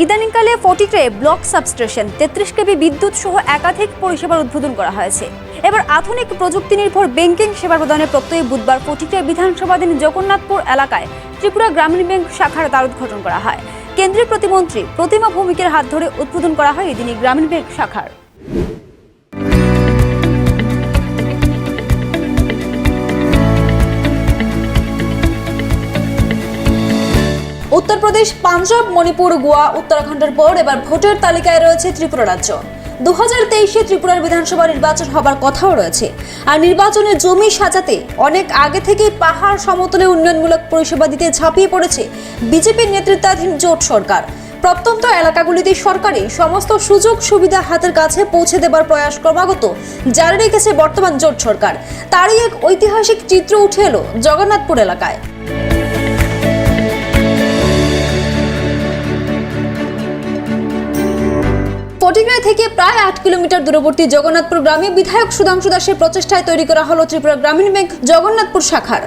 ইদানিংকালে ফটিকরায় block substation 33 কেবি বিদ্যুৎ সহ একাধিক পরিষেবার উদ্বোধন করা হয়েছে। এবার আধুনিক প্রযুক্তি নির্ভর ব্যাংকিং সেবা প্রদানের প্রত্যয়ে বুধবার ফটিকরায় বিধানসভাধীন জগন্নাথপুর এলাকায় ত্রিপুরা গ্রামীণ ব্যাংক শাখার দ্বারোদ্ঘাটন করা হয়। কেন্দ্রীয় প্রতিমন্ত্রী প্রতিমা ভৌমিকের হাত ধরে উদ্বোধন করা হয় এদিনই গ্রামীণ ব্যাংক শাখার। উত্তরপ্রদেশ, পাঞ্জাব, মণিপুর, গোয়া, উত্তরাখণ্ডের পর এবার ভোটের তালিকায় রয়েছে ত্রিপুরা রাজ্য। 2023-এ ত্রিপুরার বিধানসভা নির্বাচন হবার কথাও রয়েছে। আর নির্বাচনে জমি সাজাতে অনেক আগে থেকেই পাহাড় সমতলে উন্নয়নমূলক পরিষেবা দিতে ঝাঁপিয়ে পড়েছে বিজেপির নেতৃত্বাধীন জোট সরকার। প্রত্যন্ত এলাকাগুলিতে সরকারি সমস্ত সুযোগ সুবিধা হাতের কাছে পৌঁছে দেবার প্রয়াস ক্রমাগত জারি রেখেছে বর্তমান জোট সরকার। তারই এক ঐতিহাসিক চিত্র উঠে এলো জগন্নাথপুর এলাকায়। ফটিকরাই থেকে প্রায় 8 কিলোমিটার দূরবর্তী জগন্নাথপুর গ্রামে বিধায়ক সুধাংশু দাসের প্রচেষ্টায় তৈরি করা হলো ত্রিপুরা গ্রামীণ ব্যাংক জগন্নাথপুর শাখার।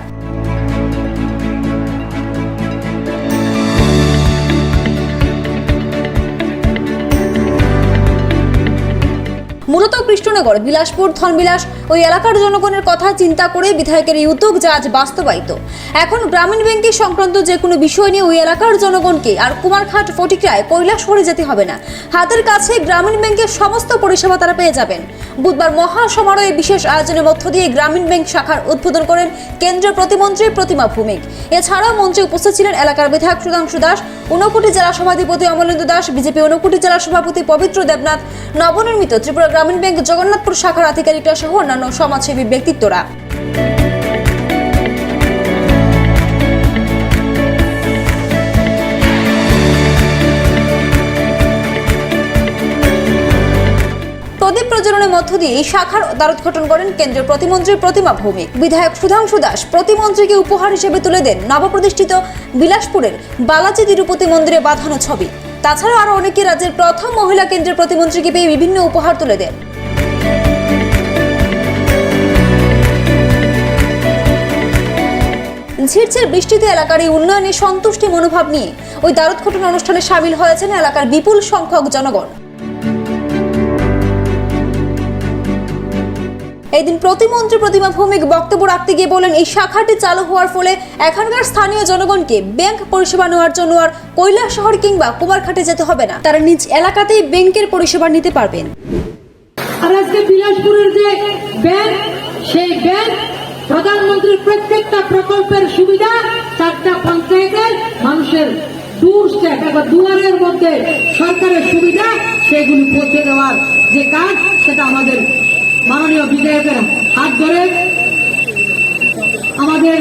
মূলত কৃষ্ণনগর, বিলাসপুর, ধনবিলাস ওই এলাকার জনগণের কথা চিন্তা করে বিধায়কের এই উদ্যোগ যা আজ বাস্তবায়িত। এখন গ্রামীণ ব্যাংকের সংক্রান্ত যে কোনো বিষয় নিয়ে ওই এলাকার জনগণকে আর কুমারঘাট, ফটিকরায়, কৈলাসহরে যেতে হবে না। হাতের কাছে গ্রামীণ ব্যাংকের সমস্ত পরিষেবা তারা পেয়ে যাবেন। বুধবার মহা সমারোহে বিশেষ আয়োজনের মধ্য দিয়ে গ্রামীণ ব্যাংক শাখার উদ্বোধন করেন কেন্দ্রীয় প্রতিমন্ত্রী প্রতিমা ভৌমিক। এছাড়াও মঞ্চে উপস্থিত ছিলেন এলাকার বিধায়ক সুধাংশু দাস, ঊনকোটি জেলা সভাধিপতি অমলেন্দু দাস, বিজেপি ঊনকোটি জেলা সভাপতি পবিত্র দেবনাথ, নবনির্মিত ত্রিপুরা গ্রামীণ ব্যাংক জগন্নাথপুর শাখার আধিকারিকরা সহ অন্যান্য সমাজসেবী ব্যক্তিত্বরা। প্রদীপ প্রজ্বলনের মধ্য দিয়ে এই শাখার দ্বারোদ্ঘাটন করেন কেন্দ্রীয় প্রতিমন্ত্রী প্রতিমা ভৌমিক। বিধায়ক সুধাংশু দাস প্রতিমন্ত্রীকে উপহার হিসেবে তুলে দেন নবপ্রতিষ্ঠিত বিলাসপুরের বালাজি তিরুপতি মন্দিরে বাঁধানো ছবি। তাছাড়াও আরো অনেকে রাজ্যের প্রথম মহিলা কেন্দ্রীয় প্রতিমন্ত্রীকে পেয়ে বিভিন্ন উপহার তুলে দেন। ঝিরঝির বৃষ্টিতে এলাকার এই উন্নয়নে সন্তুষ্টি মনোভাব নিয়ে ওই দ্বারোদ্ঘাটন অনুষ্ঠানে সামিল হয়েছেন এলাকার বিপুল সংখ্যক জনগণ। এদিন প্রতিমন্ত্রী প্রতিমা ভৌমিক বক্তব্য রাখতে গিয়ে বলেন, এই শাখাটি চালু হওয়ার ফলে এখানকার স্থানীয় জনগণকে ব্যাংক পরিষেবা নেওয়ার জন্য আর কৈলাসহর কিংবা কুমারঘাটে যেতে হবে না। তারা নিজ এলাকাতেই ব্যাংকের পরিষেবা নিতে পারবেন। আর আজকে বিলাসপুরের যে ব্যাংক, সেই ব্যাংক প্রধানমন্ত্রীর প্রত্যেকটা প্রকল্পের সুবিধা 4টা পঞ্চায়েতের মানুষের ডোরস্টেপ বা দুয়ারের মধ্যে সরকারের সুবিধা সেগুলি পৌঁছে দেওয়ার যে কাজ, সেটা আমাদের মাননীয় বিধায়কের হাত ধরে আমাদের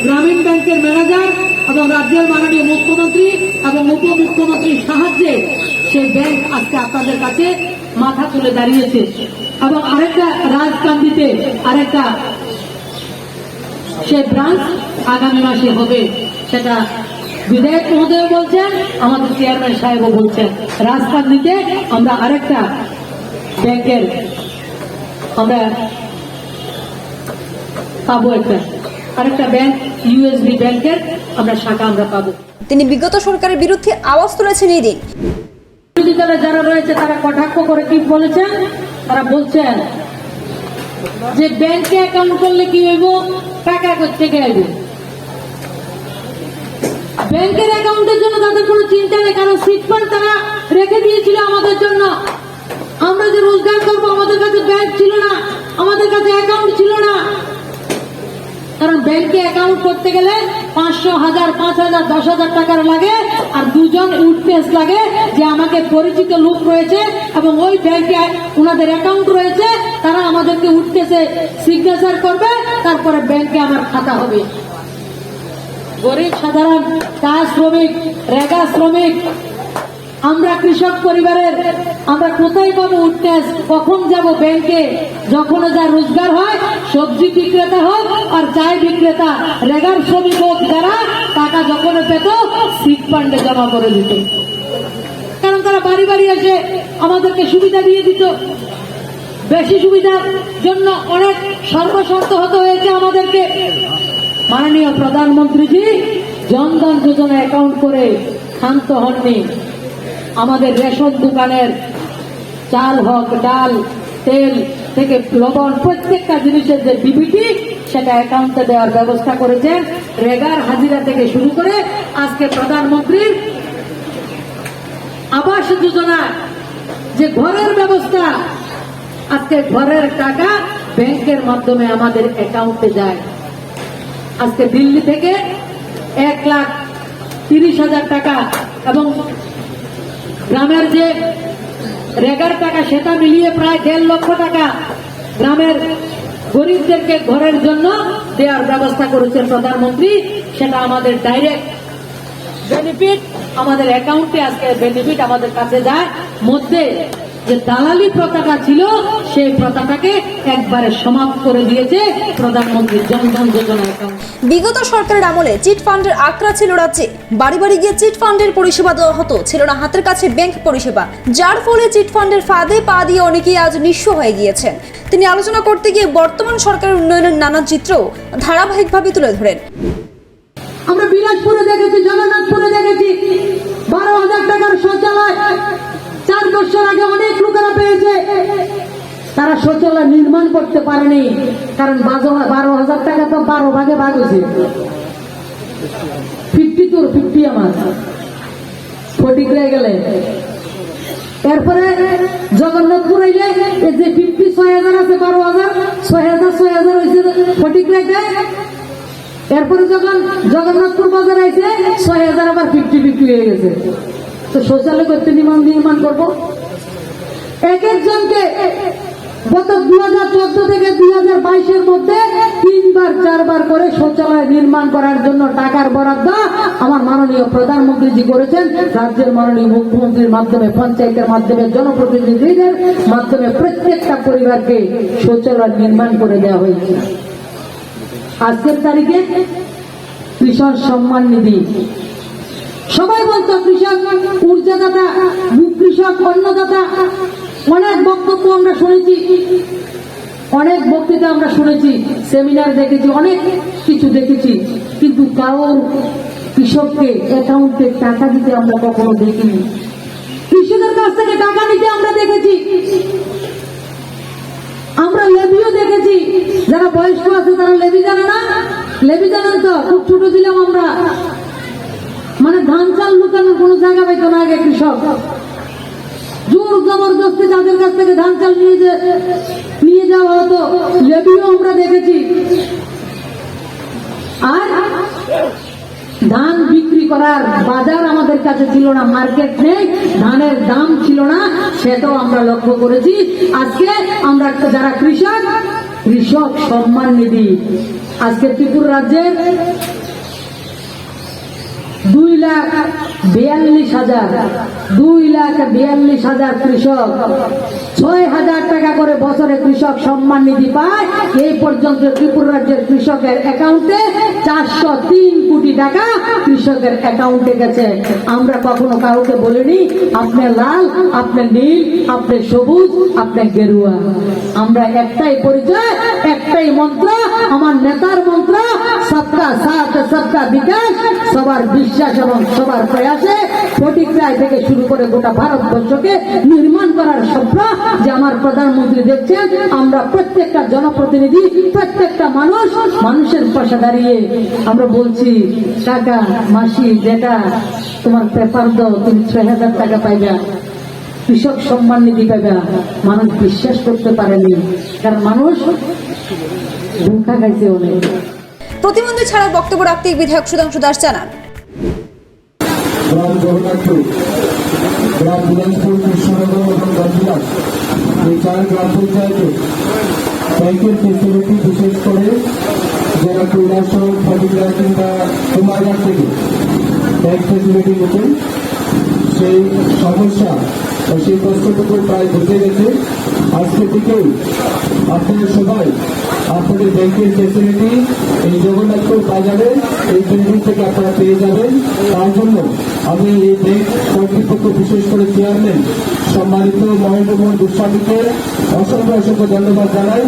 গ্রামীণ ব্যাংকের ম্যানেজার এবং রাজ্যের মাননীয় মুখ্যমন্ত্রী এবং উপমুখ্যমন্ত্রীর সাহায্যে সেই ব্যাংক আজকে আপনাদের কাছে মাথা তুলে দাঁড়িয়েছে। এবং আরেকটা রাজকান্দিতে আরেকটা সেই ব্রাঞ্চ আগামী মাসে হবে, সেটা বিধায়ক মহোদয় বলছেন, আমাদের চেয়ারম্যান সাহেবও বলছেন। রাজকান্দিতে আমরা আরেকটা ব্যাংকের আমরা পাবো, আরেকটা ব্যাংক ইউএসবি ব্যাংকের আমরা শাখা আমরা পাবো। তিনি বিগত সরকারের বিরুদ্ধে আওয়াজ তুলেছেন। এই দিন বিরোধী দলে যারা রয়েছে তারা কটাক্ষ করে কি বলেছেন, তারা বলছেন যে ব্যাংকে অ্যাকাউন্ট করলে কি হইব, টাকা থেকে আইব। ব্যাংকের অ্যাকাউন্টের জন্য তাদের কোনো চিন্তা নেই, কারণ সিট ফান্ড তারা রেখে দিয়েছিল আমাদের জন্য। আমরা যে রোজগার করবো, আমাদের কাছে ব্যাংক ছিল না, আমাদের কাছে অ্যাকাউন্ট ছিল না। কারণ ব্যাংকে অ্যাকাউন্ট করতে গেলে 500, 1000, 5000, 10,000 টাকার লাগে, আর 2জন উইটনেস লাগে যে আমাকে পরিচিত লোক রয়েছে এবং ওই ব্যাংকে ওনাদের অ্যাকাউন্ট রয়েছে, তারা আমাদেরকে উইটনেসে সিগনেচার করবে, তারপরে ব্যাংকে আমার খাতা হবে। গরিব সাধারণ চা শ্রমিক, রেগা শ্রমিক, আমরা কৃষক পরিবারের, আমরা কোথায় পাবো উইটনেস? কখন যাব ব্যাংকে? যখন যা রোজগার হয়, সবজি বিক্রেতা হোক আর চায় বিক্রেতা, রেগার শ্রমিক হোক, যারা টাকা যখন পেত সিট ফান্ডে জমা করে দিত। কারণ তারা বাড়ি বাড়ি এসে আমাদেরকে সুবিধা দিয়ে দিত। বেশি সুবিধার জন্য অনেক সর্বশর্ত হতে হয়েছে আমাদেরকে। মাননীয় প্রধানমন্ত্রীজি জনধন যোজনা অ্যাকাউন্ট করে ক্ষান্ত হননি। আমাদের রেশন দোকানের চাল হোক, ডাল, তেল থেকে লবণ, প্রত্যেকটা জিনিসের যে ডিবিটি সেটা অ্যাকাউন্টে দেওয়ার ব্যবস্থা করেছেন। রেগার হাজিরা থেকে শুরু করে আজকে প্রধানমন্ত্রীর আবাস যোজনা যে ঘরের ব্যবস্থা, আজকে ঘরের টাকা ব্যাংকের মাধ্যমে আমাদের অ্যাকাউন্টে যায়। আজকে দিল্লি থেকে 1,30,000 টাকা এবং গ্রামের যে রেগার টাকা সেটা মিলিয়ে প্রায় 1.5 লক্ষ টাকা গ্রামের গরিবদেরকে ঘরের জন্য দেওয়ার ব্যবস্থা করেছেন প্রধানমন্ত্রী। সেটা আমাদের ডাইরেক্ট বেনিফিট, আমাদের অ্যাকাউন্টে আজকে বেনিফিট আমাদের কাছে যায়। মধ্যে যে দালালি প্রথাটা ছিল সেই প্রথাটাকে একবারে সমাপ্ত করে দিয়েছে প্রধানমন্ত্রী জনধন যোজনা অ্যাকাউন্ট। বিগত সরকারের আমলে চিট ফান্ডের আঁকড়া ছিল রাজ্যে। বাড়ি বাড়ি গিয়ে চিট ফান্ডের পরিষেবা দেওয়া হতো, ছিল না হাতের কাছে ব্যাংক পরিষেবা, যার ফলে চিট ফান্ডের ফাঁদে পা দিয়ে অনেকেই আজ নিঃস্ব হয়ে গিয়েছেন। তিনি আলোচনা করতে গিয়ে বর্তমান সরকারের উন্নয়নের নানা চিত্র ধারাবাহিকভাবে তুলে ধরেন। আমরা বিলাসপুরে দেখেছি, জগন্নাথপুরে দেখেছি 12,000 টাকার শৌচালয় 4 বছর আগে অনেক লোকেরা পেয়েছে। তারা শৌচালয় নির্মাণ করতে পারেনি, কারণ 12,000 টাকা তো 12 ভাগে ভাগ হয়েছে। 50 আমার ফটিক রয়ে গেলে, এরপরে জগন্নাথপুর আইলে যে 6,000 আছে, 12,000 6,000 হয়েছে ফটিক রেখে। এরপরে যখন জগন্নাথপুর বাজার আইছে 6,000 আবার 50 হয়ে গেছে। তো শৌচালয় করতে নির্মাণ করবো এক একজনকে। গত 2014 থেকে 2022-এর মধ্যে 3-4 করে শৌচালয় নির্মাণ করার জন্য টাকার বরাদ্দ আমার মাননীয় প্রধানমন্ত্রীজি করেছেন। রাজ্যের মাননীয় মুখ্যমন্ত্রীর মাধ্যমে, পঞ্চায়েতের মাধ্যমে, জনপ্রতিনিধিদের মাধ্যমে প্রত্যেকটা পরিবারকে শৌচালয় নির্মাণ করে দেওয়া হয়েছে। আজকের তারিখে কৃষক সম্মান নিধি, সবাই বলতো কৃষক ঊর্জাদাতা, কৃষক অন্নদাতা, অনেক বক্তব্য আমরা শুনেছি, অনেক বক্তৃতা আমরা শুনেছি, সেমিনার দেখেছি, অনেক কিছু দেখেছি, কিন্তু কারোর কৃষককে অ্যাকাউন্টে টাকা দিতে আমরা কখনো দেখিনি। কৃষকের কাছ থেকে টাকা নিতে আমরা দেখেছি, আমরা লেভিও দেখেছি। যারা বয়স্ক আছে তারা লেভি জানে না, লেভি জানেন তো? খুব ছোট ছিলাম আমরা, মানে ধান চাল লুকানোর কোন জায়গা পাইতো না আগে কৃষক। জোর জবরদস্তি যাদের কাছ থেকে ধান চাল নিয়ে যাওয়া হতো, লেভিও আমরা দেখেছি। আর ধান বিক্রি করার বাজার আমাদের কাছে ছিল না, মার্কেট নেই, ধানের দাম ছিল না, সেটাও আমরা লক্ষ্য করেছি। আজকে আমরা যারা কৃষক সম্মান নিধি, আজকে ত্রিপুরা রাজ্যের 2,42,000 কৃষক 6,000 টাকা করে বছরে কৃষক সম্মান নিধি পায়। এই পর্যন্ত ত্রিপুরা রাজ্যের কৃষকের অ্যাকাউন্টে 403 কোটি টাকা কৃষকের অ্যাকাউন্টে গেছে। আমরা কখনো কাউকে বলিনি আপনি লাল, আপনি নীল, আপনি সবুজ, আপনি গেরুয়া। আমরা একটাই পরিচয়, একটাই মন্ত্র, আমার নেতার মন্ত্র, সবকা সাথ সবকা বিকাশ, সবার বিশ্বাস এবং সবার প্রয়াসে ফটিক রায় থেকে শুরু করে গোটা ভারতবর্ষকে নির্মাণ করার স্বপ্ন যে আমার প্রধানমন্ত্রী দেখছেন। আমরা প্রত্যেকটা জনপ্রতিনিধি, প্রত্যেকটা মানুষের পাশে দাঁড়িয়ে আমরা বলছি, টাকা মাসি যেটা তোমার পেপার দাও, তুমি 6,000 টাকা পাইবা, কৃষক সম্মান নিধি পাইবা। মানুষ বিশ্বাস করতে পারেনি, কারণ মানুষ ধোঁকা খাইছে অনেক। প্রতিমন্ত্রী ছাড়া বক্তব্য রাখতে বিধায়ক সুধাংশু দাস জানান, গ্রাম জগন্নাথপুর, গ্রাম বিলাসপুর, কৃষ্ণনগর এবং গঞ্জলাস, এই 4 গ্রাম পঞ্চায়েতে ব্যাংকের ফেসিলিটি, বিশেষ করে যারা কৈলাসহর, ফটিকরা কিংবা কুমারঘাট থেকে ব্যাংক ফেসিলিটি নিতেন, সেই সমস্যা বা সেই প্রশ্নটুকু প্রায় বুঝে গেছে। আজকে থেকেই আপনারা সবাই আপনাদের ব্যাংকের ফেসিলিটি এই জগন্নাথপুর বাজারে এই বিল্ডিং থেকে আপনারা পেয়ে যাবেন। তার জন্য আমি এই ব্যাংক কর্তৃপক্ষ, বিশেষ করে চেয়ারম্যান সম্মানিত মহেন্দ্র মোহন গোস্বামীকে অসংখ্য ধন্যবাদ জানাই।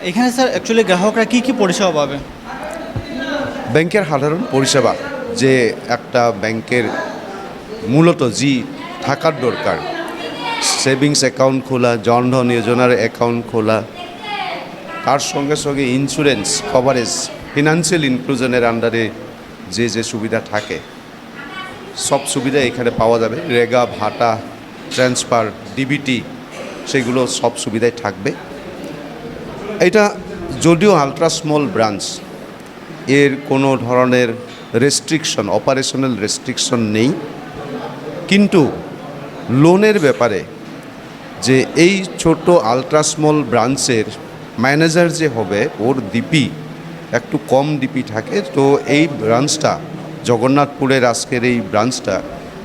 এখানে স্যার অ্যাকচুয়ালি গ্রাহকরা কী পরিষেবা পাবে? ব্যাংকের সাধারণ পরিষেবা, যে একটা ব্যাংকের মূলত থাকার দরকার, সেভিংস অ্যাকাউন্ট খোলা, জনধন যোজনার অ্যাকাউন্ট খোলা, তার সঙ্গে সঙ্গে ইন্স্যুরেন্স কভারেজ, ফিনান্সিয়াল ইনক্লুশনের আন্ডারে যে সুবিধা থাকে সব সুবিধা এখানে পাওয়া যাবে। রেগা, ভাটা, ট্রান্সফার, ডিবিটি, সেগুলো সব সুবিধাই থাকবে। এটা যদিও আলট্রা স্মল ব্রাঞ্চ, এর কোনো ধরনের রেস্ট্রিকশন, অপারেশনাল রেস্ট্রিকশন নেই, কিন্তু লোনের ব্যাপারে যে এই ছোট আলট্রা স্মল ব্রাঞ্চের ম্যানেজার যে হবে ওর ডিপি একটু কম ডিপি থাকে। তো এই ব্রাঞ্চটা, জগন্নাথপুরের আজকের এই ব্রাঞ্চটা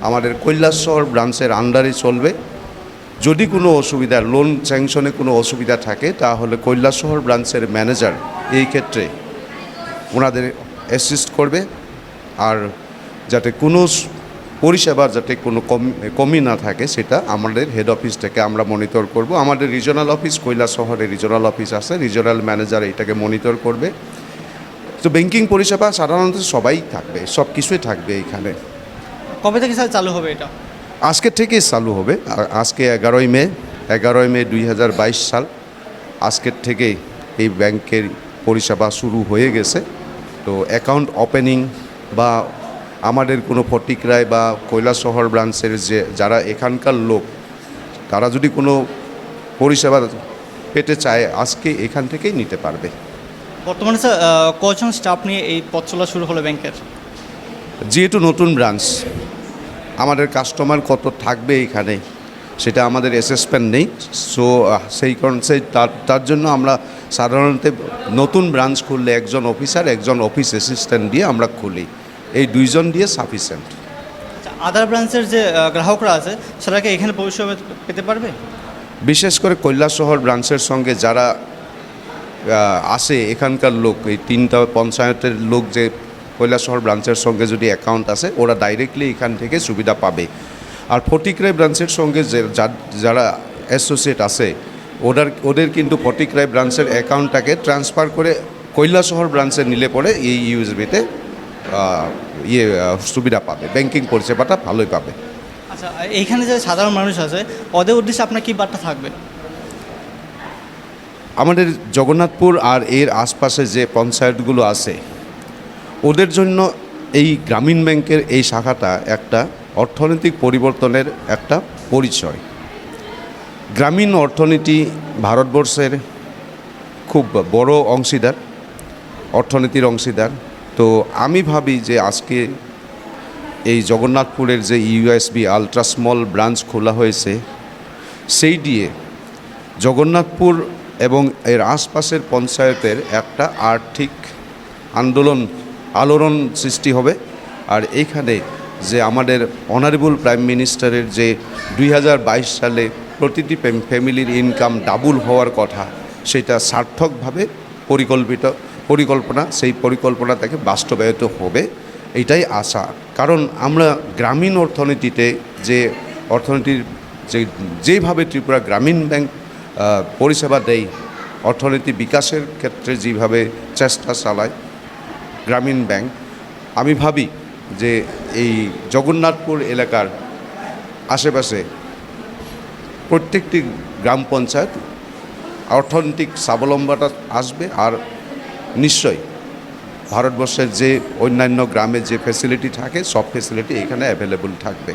আমাদের কৈলাসহর ব্রাঞ্চের আন্ডারে চলবে। যদি কোনো অসুবিধা, লোন স্যাংশনে কোনো অসুবিধা থাকে, তাহলে কৈলাসহর ব্রাঞ্চের ম্যানেজার এই ক্ষেত্রে ওনাদের অ্যাসিস্ট করবে। আর যাতে কোনো পরিষেবার যাতে কোনো কমি না থাকে, সেটা আমাদের হেড অফিস থেকে আমরা মনিটর করব। আমাদের রিজনাল অফিস, কৈলাসহরে রিজনাল অফিস আছে, রিজনাল ম্যানেজার এটাকে মনিটর করবে। তো ব্যাংকিং পরিষেবা সাধারণত সবাই থাকবে, সব কিছুই থাকবে এখানে। কবে থেকে স্যার চালু হবে এটা? আজকে থেকেই চালু হবে। আজকে 11ই মে 2022 সাল। আজকের থেকেই এই ব্যাংকের পরিষেবা শুরু হয়ে গেছে। তো অ্যাকাউন্ট ওপেনিং বা আমাদের কোনো ফটিকরায় বা কৈলাসহর ব্রাঞ্চের যারা এখানকার লোক, তারা যদি কোনো পরিষেবা পেতে চায়, আজকে এখান থেকেই নিতে পারবে। বর্তমানে স্যার কজন স্টাফ নিয়ে এই পথ চলা শুরু হলো ব্যাংকের? যেহেতু নতুন ব্রাঞ্চ, আমাদের কাস্টমার কত থাকবে এখানে সেটা আমাদের অ্যাসেসমেন্ট নেই। সো সেই কারণে তার জন্য আমরা সাধারণত নতুন ব্রাঞ্চ খুললে একজন অফিসার, একজন অফিস অ্যাসিস্ট্যান্ট দিয়ে আমরা খুলি। এই দুইজন দিয়ে সাফিসিয়েন্ট। আদার ব্রাঞ্চের যে গ্রাহকরা আছে সেটাকে এখানে পরিষেবা পেতে পারবে? বিশেষ করে কৈলাসহর ব্রাঞ্চের সঙ্গে যারা আসে, এখানকার লোক, এই 3টা পঞ্চায়েতের লোক যে কৈলাসহর ব্রাঞ্চের সঙ্গে যদি অ্যাকাউন্ট আছে, ওরা ডাইরেক্টলি এখান থেকে সুবিধা পাবে। আর ফটিকরাই ব্রাঞ্চের সঙ্গে যারা অ্যাসোসিয়েট আছে, ওদের কিন্তু ফটিকরাই ব্রাঞ্চের অ্যাকাউন্টটাকে ট্রান্সফার করে কৈলাসহর ব্রাঞ্চে নিলে পরে এই ইউএসবিতে সুবিধা পাবে, ব্যাংকিং পরিষেবাটা ভালোই পাবে। আচ্ছা, এইখানে যে সাধারণ মানুষ আছে ওদের উদ্দেশ্যে আপনার কী বার্তা থাকবে? আমাদের জগন্নাথপুর আর এর আশপাশে যে পঞ্চায়েতগুলো আছে, ওদের জন্য এই গ্রামীণ ব্যাংকের এই শাখাটা একটা অর্থনৈতিক পরিবর্তনের একটা পরিচয়। গ্রামীণ অর্থনীতি ভারতবর্ষের খুব বড় অংশীদার, অর্থনীতির অংশীদার। তো আমি ভাবি যে আজকে এই জগন্নাথপুরের যে ইউএসবি আলট্রা স্মল ব্রাঞ্চ খোলা হয়েছে, সেই দিয়ে জগন্নাথপুর এবং এর আশপাশের পঞ্চায়েতের একটা আর্থিক আলোড়ন সৃষ্টি হবে। আর এইখানে যে আমাদের অনারেবল প্রাইম মিনিস্টারের যে 2022 সালে প্রতিটি ফ্যামিলির ইনকাম ডাবল হওয়ার কথা, সেটা সার্থকভাবে পরিকল্পনা, সেই পরিকল্পনা থেকে বাস্তবায়িত হবে, এটাই আশা। কারণ আমরা গ্রামীণ অর্থনীতিতে যেভাবে ত্রিপুরা গ্রামীণ ব্যাংক পরিষেবা দেয়, অর্থনীতি বিকাশের ক্ষেত্রে যেভাবে চেষ্টা চালায় গ্রামীণ ব্যাংক, আমি ভাবি যে এই জগন্নাথপুর এলাকার আশেপাশে প্রত্যেকটি গ্রাম পঞ্চায়েত অর্থনৈতিক স্বাবলম্বনতা আসবে। আর নিশ্চয়ই ভারতবর্ষের যে অন্যান্য গ্রামে যে ফ্যাসিলিটি থাকে, সব ফ্যাসিলিটি এখানে অ্যাভেলেবল থাকবে।